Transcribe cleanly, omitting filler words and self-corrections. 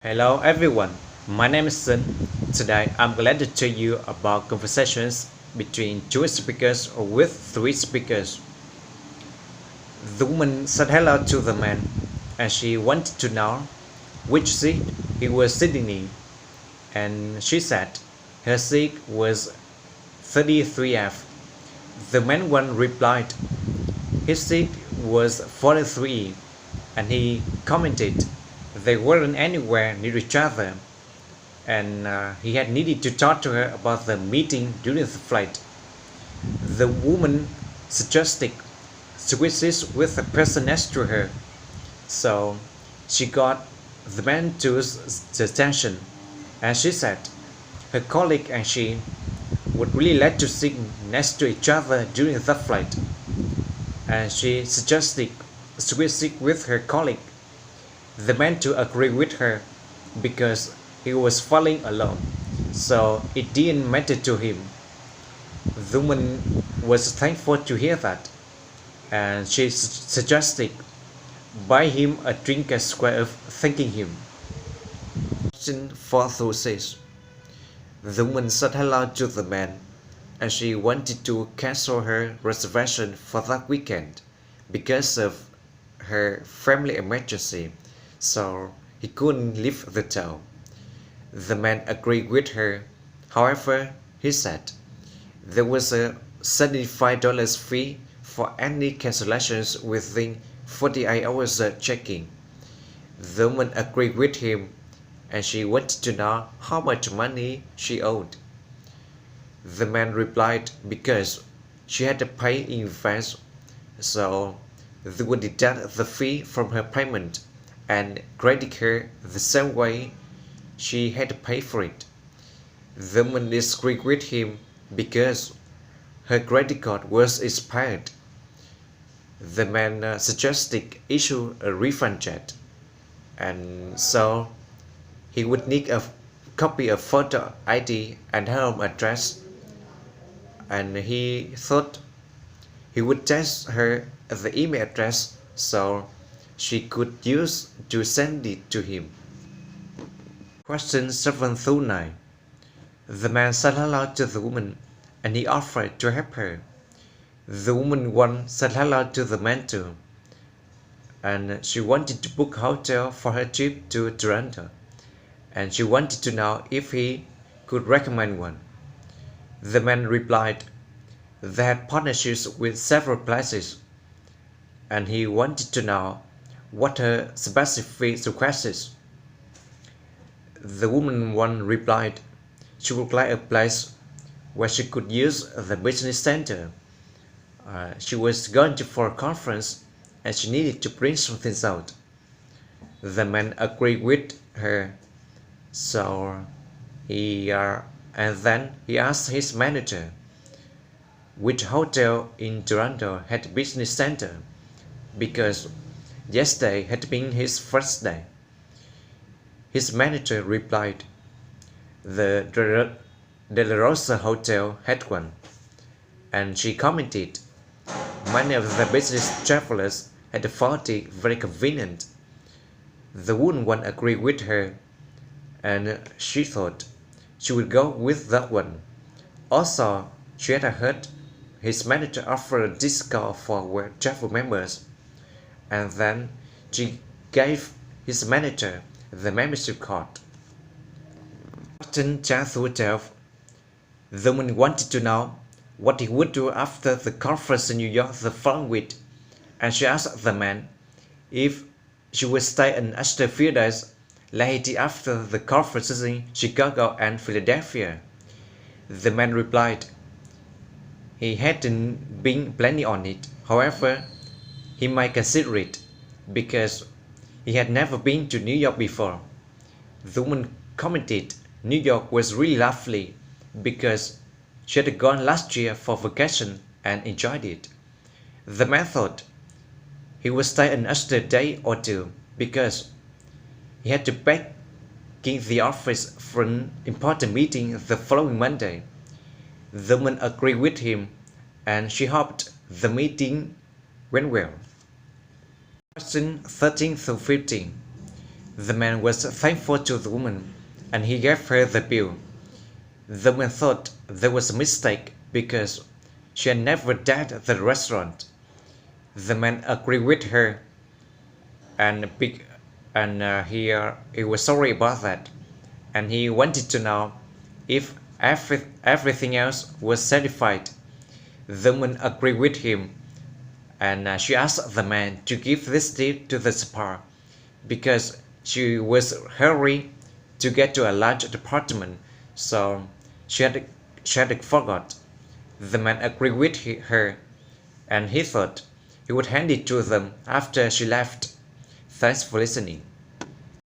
Hello everyone, my name is Sinh. Today I'm glad to tell you about conversations between two speakers or with three speakers. The woman said hello to the man and she wanted to know which seat he was sitting in, and she said her seat was 33F. The man one replied his seat was 43 and he commented they weren't anywhere near each other and he had needed to talk to her about the meeting during the flight. The woman suggested switches with the person next to her, so she got the man to his attention, and she said her colleague and she would really like to sit next to each other during the flight, and she suggested switching with her colleague. The man to agree with her because he was falling alone, so it didn't matter to him. The woman was thankful to hear that, and she suggested buy him a drink as way of thanking him. Question 426. The woman said hello to the man, and she wanted to cancel her reservation for that weekend because of her family emergency, so he couldn't leave the town. The man agreed with her. However, he said there was a $75 fee for any cancellations within 48 hours of checking. The woman agreed with him and she wanted to know how much money she owed. The man replied because she had to pay in advance, so they would deduct the fee from her payment and credit her the same way she had to pay for it. The woman disagreed with him because her credit card was expired. The man suggested issue a refund check, and so he would need a copy of photo ID and home address, and he thought he would text her the email address so she could use to send it to him. Question 7 through 9. The man said hello to the woman and he offered to help her. The woman one said hello to the man too, and she wanted to book a hotel for her trip to Toronto, and she wanted to know if he could recommend one. The man replied they had partnerships with several places, and he wanted to know what her specific request is. The woman one replied she would like a place where she could use the business center. She was going to for a conference and she needed to print some things out. The man agreed with her, so and then he asked his manager which hotel in Toronto had a business center, because yesterday had been his first day. His manager replied the De La Rosa Hotel had one, and she commented many of the business travelers had found it very convenient. The woman one agreed with her, and she thought she would go with that one. Also, she had heard his manager offer a discount for travel members, and then she gave his manager the membership card. Question 10 through 12. The woman wanted to know what he would do after the conference in New York the following week, and she asked the man if she would stay an extra few days like he did after the conferences in Chicago and Philadelphia. The man replied he hadn't been planning on it. However, he might consider it because he had never been to New York before. The woman commented New York was really lovely because she had gone last year for vacation and enjoyed it. The man thought he would stay an extra day or two because he had to back in the office for an important meeting the following Monday. The woman agreed with him and she hoped the meeting went well. Question 13 through 15. The man was thankful to the woman, and he gave her the bill. The woman thought there was a mistake because she had never dined at the restaurant. The man agreed with her, and he was sorry about that, and he wanted to know if everything else was satisfied. The woman agreed with him, and she asked the man to give this tip to the spa because she was hurrying to get to a large apartment, so she had forgot. The man agreed with her, and he thought he would hand it to them after she left. Thanks for listening.